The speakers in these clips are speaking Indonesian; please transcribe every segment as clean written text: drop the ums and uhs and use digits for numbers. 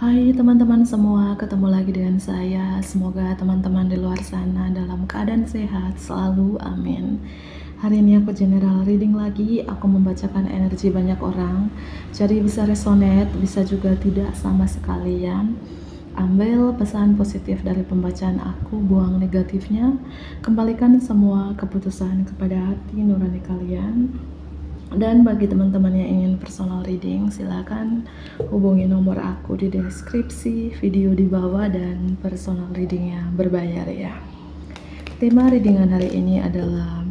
Hai teman-teman semua, ketemu lagi dengan saya. Semoga teman-teman di luar sana dalam keadaan sehat selalu, amin. Hari ini aku general reading lagi, aku membacakan energi banyak orang. Jadi bisa resonate, bisa juga tidak sama sekali ya. Ambil pesan positif dari pembacaan aku, buang negatifnya. Kembalikan semua keputusan kepada hati nurani kalian. Dan bagi teman-teman yang ingin personal reading, silakan hubungi nomor aku di deskripsi video di bawah dan personal readingnya berbayar ya. Tema readingan hari ini adalah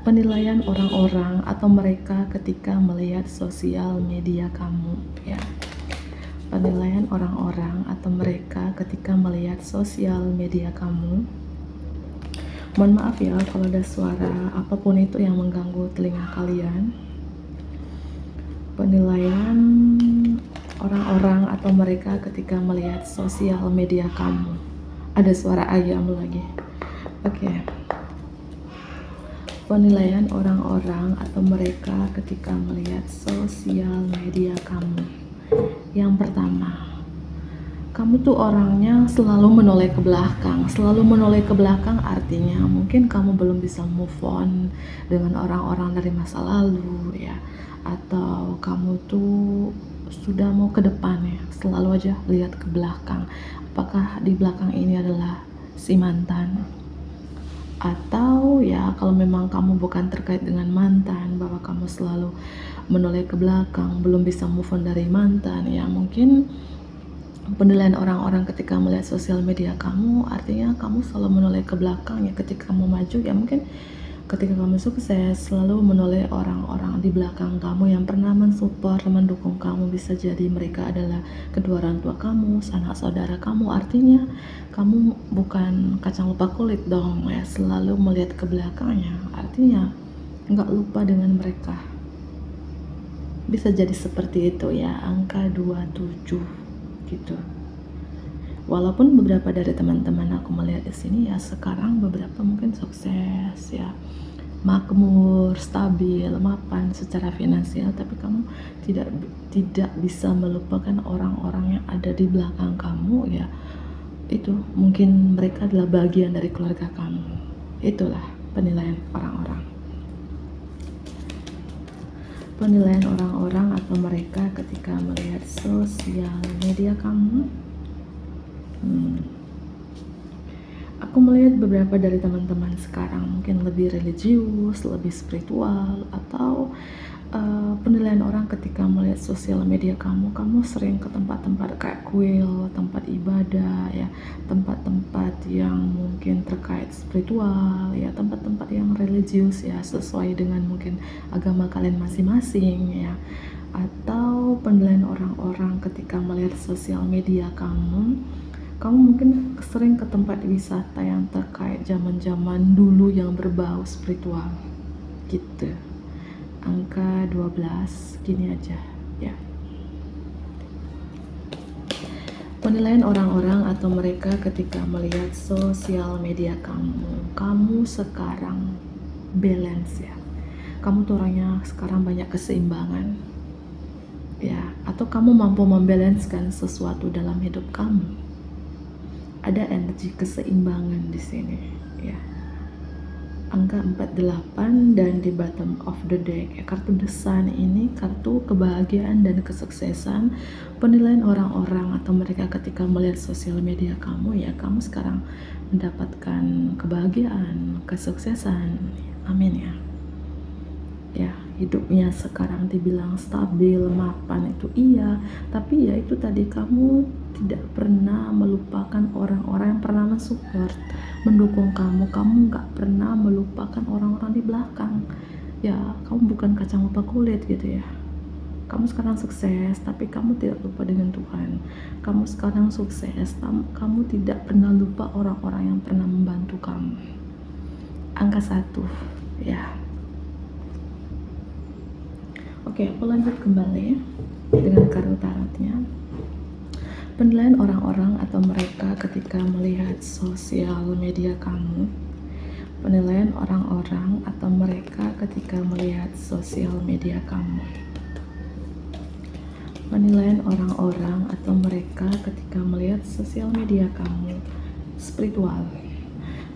penilaian orang-orang atau mereka ketika melihat sosial media kamu ya. Penilaian orang-orang atau mereka ketika melihat sosial media kamu. Mohon maaf ya kalau ada suara apapun itu yang mengganggu telinga kalian. Penilaian orang-orang atau mereka ketika melihat sosial media kamu. Ada suara ayam lagi. Oke. Penilaian orang-orang atau mereka ketika melihat sosial media kamu. Yang pertama, kamu tuh orangnya selalu menoleh ke belakang. Selalu menoleh ke belakang artinya mungkin kamu belum bisa move on dengan orang-orang dari masa lalu ya. Atau kamu tuh sudah mau ke depan ya. Selalu aja lihat ke belakang. Apakah di belakang ini adalah si mantan? Atau ya kalau memang kamu bukan terkait dengan mantan, bahwa kamu selalu menoleh ke belakang, belum bisa move on dari mantan ya, mungkin penilaian orang-orang ketika melihat sosial media kamu artinya kamu selalu menoleh ke belakang ya. Ketika kamu maju ya mungkin ketika kamu sukses selalu menoleh orang-orang di belakang kamu yang pernah mensupport, mendukung kamu. Bisa jadi mereka adalah kedua orang tua kamu, sanak saudara kamu. Artinya kamu bukan kacang lupa kulit dong ya, selalu melihat ke belakangnya. Artinya nggak lupa dengan mereka. Bisa jadi seperti itu ya, angka 27 gitu. Walaupun beberapa dari teman-teman aku melihat di sini ya sekarang beberapa mungkin sukses ya, makmur, stabil, mapan secara finansial, tapi kamu tidak bisa melupakan orang-orang yang ada di belakang kamu ya. Itu mungkin mereka adalah bagian dari keluarga kamu. Itulah penilaian orang-orang. Penilaian orang-orang atau mereka ketika melihat sosial media kamu. Aku melihat beberapa dari teman-teman sekarang mungkin lebih religius, lebih spiritual, atau penilaian orang ketika melihat sosial media kamu. Kamu sering ke tempat-tempat kayak kuil, tempat ibadah ya, tempat-tempat yang mungkin terkait spiritual ya, tempat-tempat yang religius ya, sesuai dengan mungkin agama kalian masing-masing ya. Atau penilaian orang-orang ketika melihat sosial media kamu mungkin sering ke tempat wisata yang terkait zaman-zaman dulu yang berbau spiritual gitu. Angka 12 gini aja ya. Penilaian orang-orang atau mereka ketika melihat sosial media kamu sekarang balance ya. Kamu tuh orangnya sekarang banyak keseimbangan ya, atau kamu mampu membalancekan sesuatu dalam hidup kamu. Ada energi keseimbangan di sini ya. Angka 48 dan di bottom of the deck ya, kartu The Sun ini kartu kebahagiaan dan kesuksesan. Penilaian orang-orang atau mereka ketika melihat sosial media kamu ya, kamu sekarang mendapatkan kebahagiaan, kesuksesan, amin ya. Ya, hidupnya sekarang dibilang stabil, mapan, itu iya, tapi ya itu tadi, kamu tidak pernah melupakan orang-orang yang pernah mensupport, mendukung kamu. Kamu nggak pernah melupakan orang-orang di belakang ya. Kamu bukan kacang lupa kulit gitu ya. Kamu sekarang sukses tapi kamu tidak lupa dengan Tuhan. Kamu sekarang sukses, kamu tidak pernah lupa orang-orang yang pernah membantu kamu. Angka 1 ya. Oke, aku lanjut kembali dengan kartu tarotnya. Penilaian orang-orang atau mereka ketika melihat sosial media kamu. Penilaian orang-orang atau mereka ketika melihat sosial media kamu. Penilaian orang-orang atau mereka mereka ketika melihat sosial media kamu. Spiritual.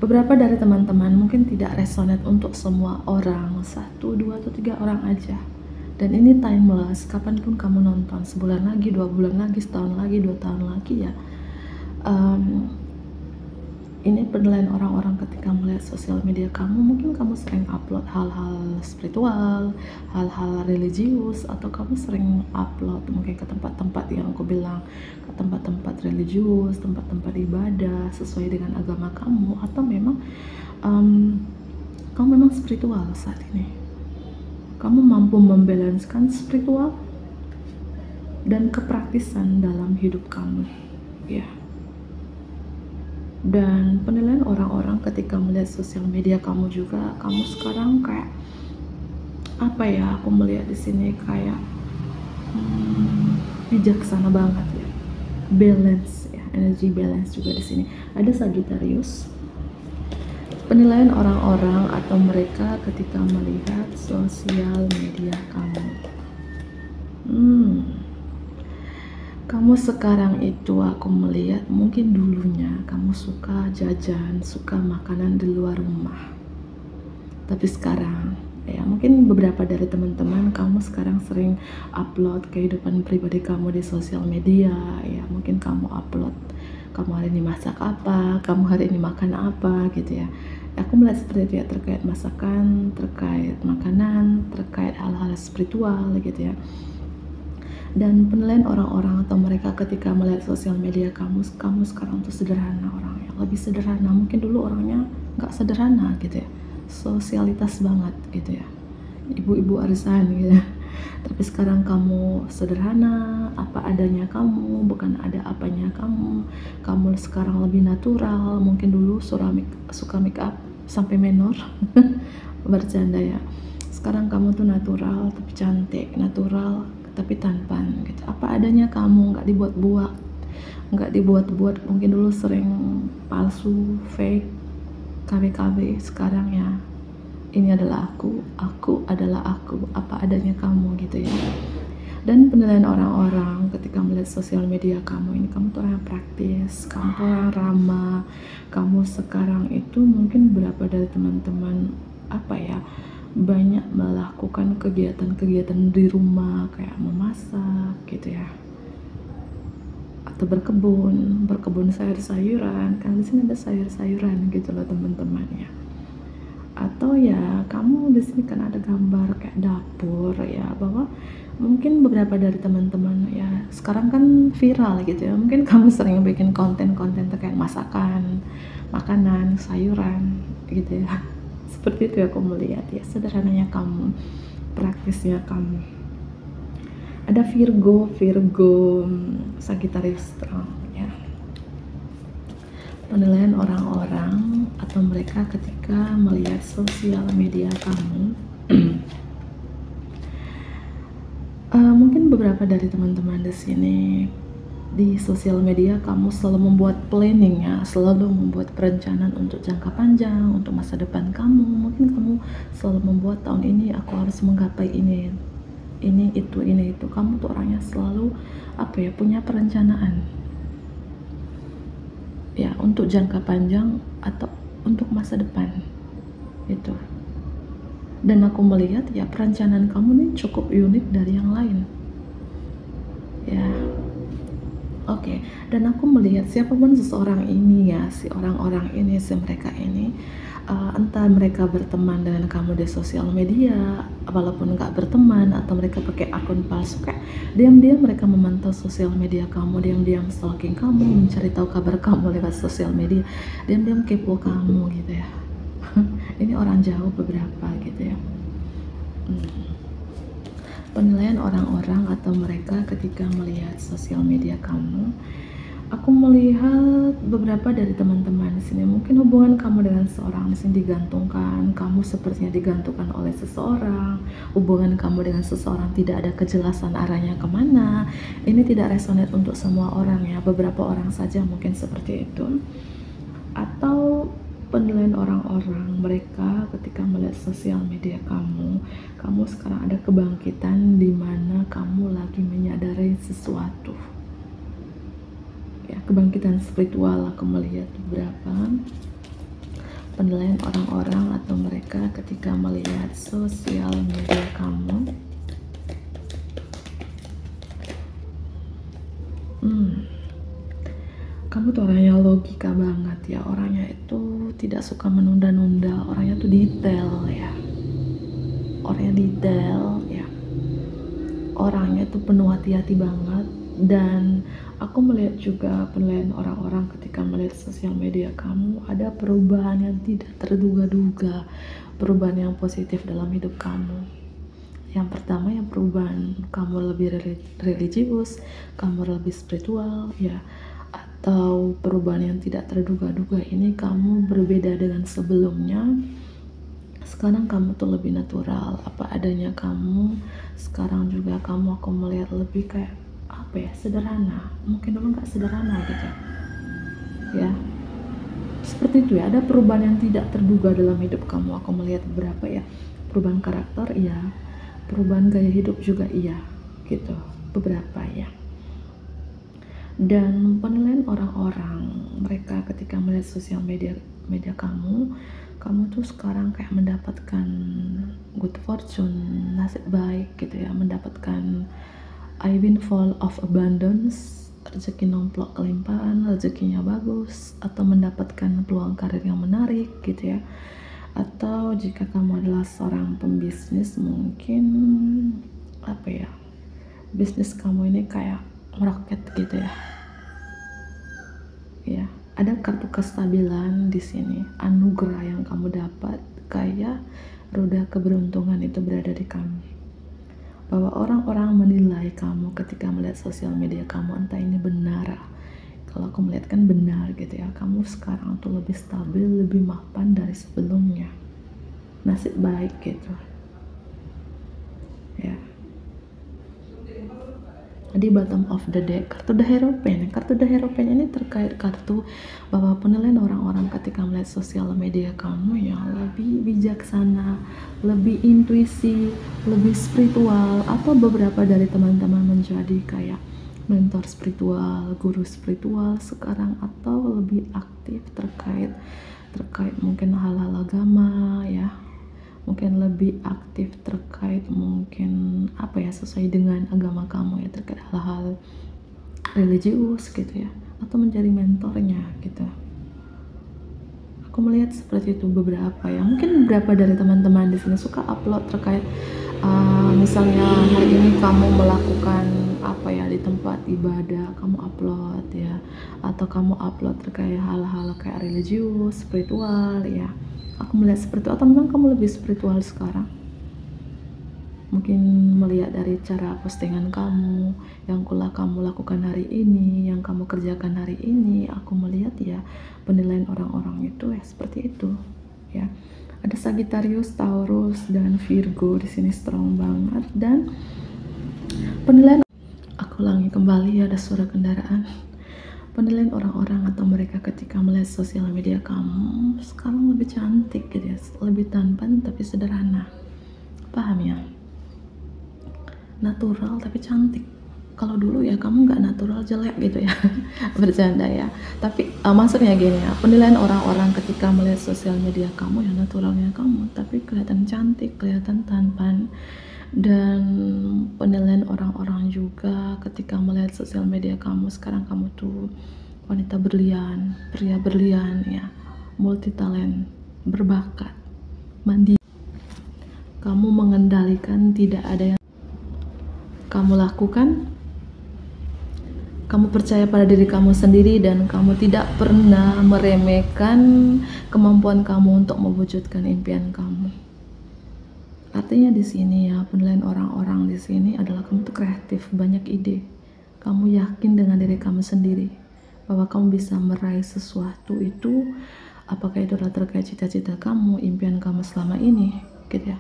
Beberapa dari teman-teman mungkin tidak resonate untuk semua orang, 1, 2, atau 3 orang aja. Dan ini timeless, kapanpun kamu nonton, sebulan lagi, 2 bulan lagi, setahun lagi, 2 tahun lagi ya. Ini penilaian orang-orang ketika melihat sosial media kamu. Mungkin kamu sering upload hal-hal spiritual, hal-hal religius, atau kamu sering upload mungkin ke tempat-tempat yang aku bilang, ke tempat-tempat religius, tempat-tempat ibadah sesuai dengan agama kamu, atau memang kamu memang spiritual saat ini. Kamu mampu membalanskan spiritual dan kepraktisan dalam hidup kamu, ya. Dan penilaian orang-orang ketika melihat sosial media kamu juga, kamu sekarang kayak apa ya, aku melihat di sini kayak bijaksana banget ya, balance ya, energy balance juga di sini. Ada Sagittarius. Penilaian orang-orang atau mereka ketika melihat sosial media kamu. Kamu sekarang itu aku melihat mungkin dulunya kamu suka jajan, suka makanan di luar rumah. Tapi sekarang ya mungkin beberapa dari teman-teman kamu sekarang sering upload kehidupan pribadi kamu di sosial media ya. Mungkin kamu upload kamu hari ini masak apa, kamu hari ini makan apa gitu ya. Aku melihat seperti itu ya, terkait masakan, terkait makanan, terkait hal-hal spiritual gitu ya. Dan penilaian orang-orang atau mereka ketika melihat sosial media kamu sekarang tuh sederhana orangnya, lebih sederhana. Mungkin dulu orangnya nggak sederhana gitu ya, sosialitas banget gitu ya, ibu-ibu arisan gitu. Tapi sekarang kamu sederhana, apa adanya kamu, bukan ada apanya kamu. Kamu sekarang lebih natural. Mungkin dulu suka make up sampai menor, bercanda ya. Sekarang kamu tuh natural tapi cantik, natural tapi tampan gitu. Apa adanya kamu, nggak dibuat-buat. Mungkin dulu sering palsu, fake, KW. Sekarang ya, ini adalah aku adalah aku, apa adanya kamu gitu ya. Dan penilaian orang-orang ketika melihat sosial media kamu ini, kamu tuh orang yang praktis, kamu tuh orang ramah. Kamu sekarang itu mungkin berapa dari teman-teman apa ya, banyak melakukan kegiatan-kegiatan di rumah kayak memasak gitu ya, atau berkebun sayur-sayuran. Kan di sini ada sayur-sayuran gitu loh teman-teman ya. Atau ya kamu di sini kan ada gambar kayak dapur ya, bahwa mungkin beberapa dari teman-teman ya sekarang kan viral gitu ya. Mungkin kamu sering bikin konten-konten terkait masakan, makanan, sayuran gitu ya. Seperti itu aku melihat ya, sederhananya kamu, praktisnya kamu. Ada Virgo, Sagittarius strong ya. Penilaian orang-orang atau mereka ketika melihat sosial media kamu. Mungkin beberapa dari teman-teman di sini di sosial media kamu selalu membuat planning ya, selalu membuat perencanaan untuk jangka panjang, untuk masa depan kamu. Mungkin kamu selalu membuat tahun ini aku harus menggapai ini itu. Kamu tuh orangnya selalu apa ya, punya perencanaan ya, untuk jangka panjang atau untuk masa depan itu. Dan aku melihat ya perencanaan kamu nih cukup unik dari yang lain ya. Oke, dan aku melihat siapapun seseorang ini ya, si orang-orang ini, si mereka ini, entah mereka berteman dengan kamu di sosial media, walaupun nggak berteman, atau mereka pakai akun palsu, kayak diam-diam mereka memantau sosial media kamu, diam-diam stalking kamu, mencari tahu kabar kamu lewat sosial media, diam-diam kepo kamu gitu ya. Ini orang jauh beberapa gitu ya. Penilaian orang-orang atau mereka ketika melihat sosial media kamu. Aku melihat beberapa dari teman-teman di sini, mungkin hubungan kamu dengan seseorang di sini digantungkan, kamu sepertinya digantungkan oleh seseorang, hubungan kamu dengan seseorang tidak ada kejelasan arahnya kemana. Ini tidak resonate untuk semua orang ya, beberapa orang saja mungkin seperti itu. Atau penilaian orang-orang mereka ketika melihat sosial media kamu sekarang ada kebangkitan di mana kamu lagi menyadari sesuatu kebangkitan spiritual. Aku melihat beberapa penilaian orang-orang atau mereka ketika melihat sosial media kamu. Kamu tuh orangnya logika banget ya, orangnya itu tidak suka menunda-nunda, orangnya tuh detail ya, orangnya detail ya, orangnya tuh penuh hati-hati banget. Dan aku melihat juga penilaian orang-orang ketika melihat sosial media kamu, ada perubahan yang tidak terduga-duga, perubahan yang positif dalam hidup kamu. Yang pertama, yang perubahan kamu lebih religius, kamu lebih spiritual ya, atau perubahan yang tidak terduga-duga ini kamu berbeda dengan sebelumnya. Sekarang kamu tuh lebih natural, apa adanya kamu. Sekarang juga kamu, aku melihat lebih kayak apa ya, sederhana. Mungkin dulu nggak sederhana gitu ya, seperti itu ya. Ada perubahan yang tidak terduga dalam hidup kamu. Aku melihat beberapa ya, perubahan karakter iya, perubahan gaya hidup juga iya gitu, beberapa ya. Dan penilaian orang-orang mereka ketika melihat sosial media kamu tuh sekarang kayak mendapatkan good fortune, nasib baik gitu ya, mendapatkan windfall of abundance, rezeki nomplok kelimpahan, rezekinya bagus, atau mendapatkan peluang karir yang menarik gitu ya. Atau jika kamu adalah seorang pembisnis, mungkin apa ya, bisnis kamu ini kayak meroket gitu ya. Ya, ada kartu kestabilan di sini, anugerah yang kamu dapat, kayak roda keberuntungan itu berada di kamu. Bahwa orang-orang menilai kamu ketika melihat sosial media kamu, entah ini benar. Kalau aku melihat kan benar gitu ya, kamu sekarang tuh lebih stabil, lebih mapan dari sebelumnya, nasib baik gitu ya. Di bottom of the deck, kartu The Hierophant. Kartu The Hierophant ini terkait kartu bahwa penilaian orang-orang ketika melihat sosial media kamu yang lebih bijaksana, lebih intuisi, lebih spiritual, atau beberapa dari teman-teman menjadi kayak mentor spiritual, guru spiritual sekarang, atau lebih aktif terkait mungkin hal-hal agama ya, mungkin lebih aktif terkait mungkin apa ya, sesuai dengan agama kamu ya, terkait hal-hal religius gitu ya, atau menjadi mentornya gitu. Aku melihat seperti itu beberapa ya. Mungkin beberapa dari teman-teman di sini suka upload terkait misalnya hari ini kamu melakukan apa ya di tempat ibadah, kamu upload ya, atau kamu upload terkait hal-hal kayak religius, spiritual ya. Aku melihat seperti itu. Atau memang kamu lebih spiritual sekarang, mungkin melihat dari cara postingan kamu, yang kamu lakukan hari ini, yang kamu kerjakan hari ini. Aku melihat ya penilaian orang-orang itu ya seperti itu ya. Ada Sagittarius, Taurus, dan Virgo di sini strong banget. Dan penilaian, aku ulangi kembali, ada suara kendaraan. Penilaian orang-orang atau mereka ketika melihat sosial media kamu sekarang lebih cantik gitu ya, lebih tampan tapi sederhana. Paham ya? Natural tapi cantik. Kalau dulu ya kamu nggak natural, jelek gitu ya. Bercanda ya. Tapi maksudnya gini ya, penilaian orang-orang ketika melihat sosial media kamu ya naturalnya kamu, tapi kelihatan cantik, kelihatan tampan. Dan penilaian orang-orang juga ketika melihat sosial media kamu sekarang, kamu tuh wanita berlian, pria berlian ya, multi talent, berbakat, mandiri. Kamu mengendalikan, tidak ada yang kamu lakukan. Kamu percaya pada diri kamu sendiri dan kamu tidak pernah meremehkan kemampuan kamu untuk mewujudkan impian kamu. Artinya di sini ya, penilaian orang-orang di sini adalah kamu tuh kreatif, banyak ide. Kamu yakin dengan diri kamu sendiri bahwa kamu bisa meraih sesuatu itu, apakah itu adalah terkait cita-cita kamu, impian kamu selama ini, gitu ya.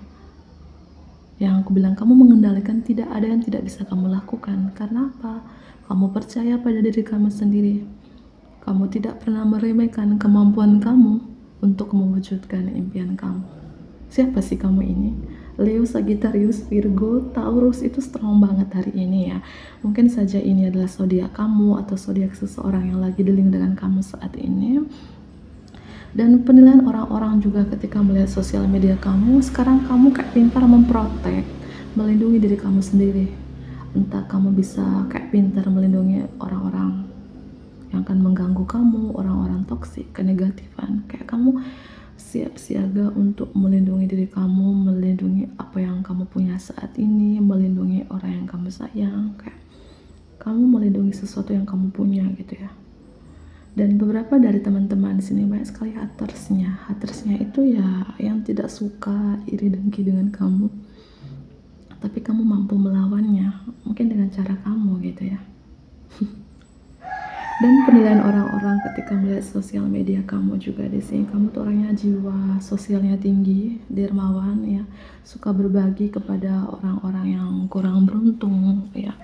Yang aku bilang, kamu mengendalikan, tidak ada yang tidak bisa kamu lakukan. Karena apa? Kamu percaya pada diri kamu sendiri. Kamu tidak pernah meremehkan kemampuan kamu untuk mewujudkan impian kamu. Siapa sih kamu ini? Leo, Sagittarius, Virgo, Taurus itu strong banget hari ini ya. Mungkin saja ini adalah zodiak kamu atau zodiak seseorang yang lagi dealing dengan kamu saat ini. Dan penilaian orang-orang juga ketika melihat sosial media kamu, sekarang kamu kayak pintar memprotek, melindungi diri kamu sendiri. Entah kamu bisa kayak pintar melindungi orang-orang yang akan mengganggu kamu, orang-orang toksik, kenegatifan. Kayak kamu siap siaga untuk melindungi diri kamu, melindungi apa yang kamu punya saat ini, melindungi orang yang kamu sayang. Kayak kamu melindungi sesuatu yang kamu punya gitu ya. Dan beberapa dari teman-teman di sini banyak sekali hatersnya. Hatersnya itu ya yang tidak suka, iri dengki dengan kamu. Tapi kamu mampu melawannya, mungkin dengan cara kamu gitu ya. Dan penilaian orang-orang ketika melihat sosial media kamu juga di sini, kamu tuh orangnya jiwa sosialnya tinggi, dermawan ya, suka berbagi kepada orang-orang yang kurang beruntung ya.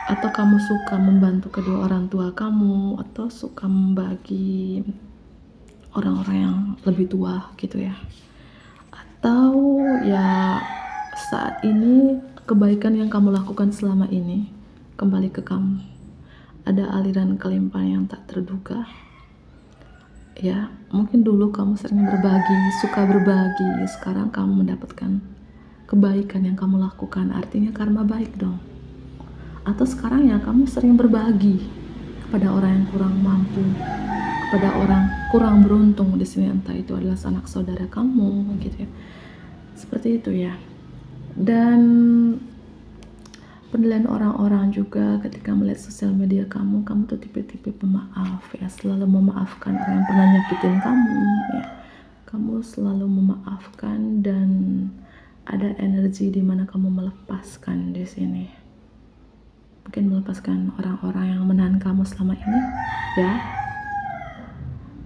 Atau kamu suka membantu kedua orang tua kamu, atau suka membagi orang-orang yang lebih tua gitu ya. Atau ya saat ini kebaikan yang kamu lakukan selama ini kembali ke kamu. Ada aliran kelimpahan yang tak terduga ya. Mungkin dulu kamu sering berbagi, suka berbagi, sekarang kamu mendapatkan kebaikan yang kamu lakukan, artinya karma baik dong. Atau sekarang ya kamu sering berbagi kepada orang yang kurang mampu, kepada orang kurang beruntung di sini, entah itu adalah sanak saudara kamu gitu ya. Seperti itu ya. Dan penilaian orang-orang juga ketika melihat sosial media kamu tuh tipe-tipe pemaaf ya, selalu memaafkan orang yang pernah nyakitin kamu ya. Kamu selalu memaafkan dan ada energi di mana kamu melepaskan di sini. Mungkin melepaskan orang-orang yang menahan kamu selama ini ya.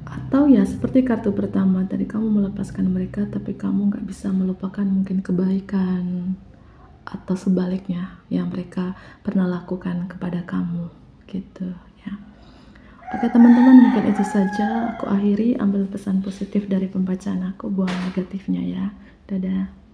Atau ya seperti kartu pertama tadi, kamu melepaskan mereka tapi kamu gak bisa melupakan mungkin kebaikan atau sebaliknya yang mereka pernah lakukan kepada kamu gitu ya. Oke teman-teman, mungkin itu saja aku akhiri. Ambil pesan positif dari pembacaan aku, buang negatifnya ya. Dadah.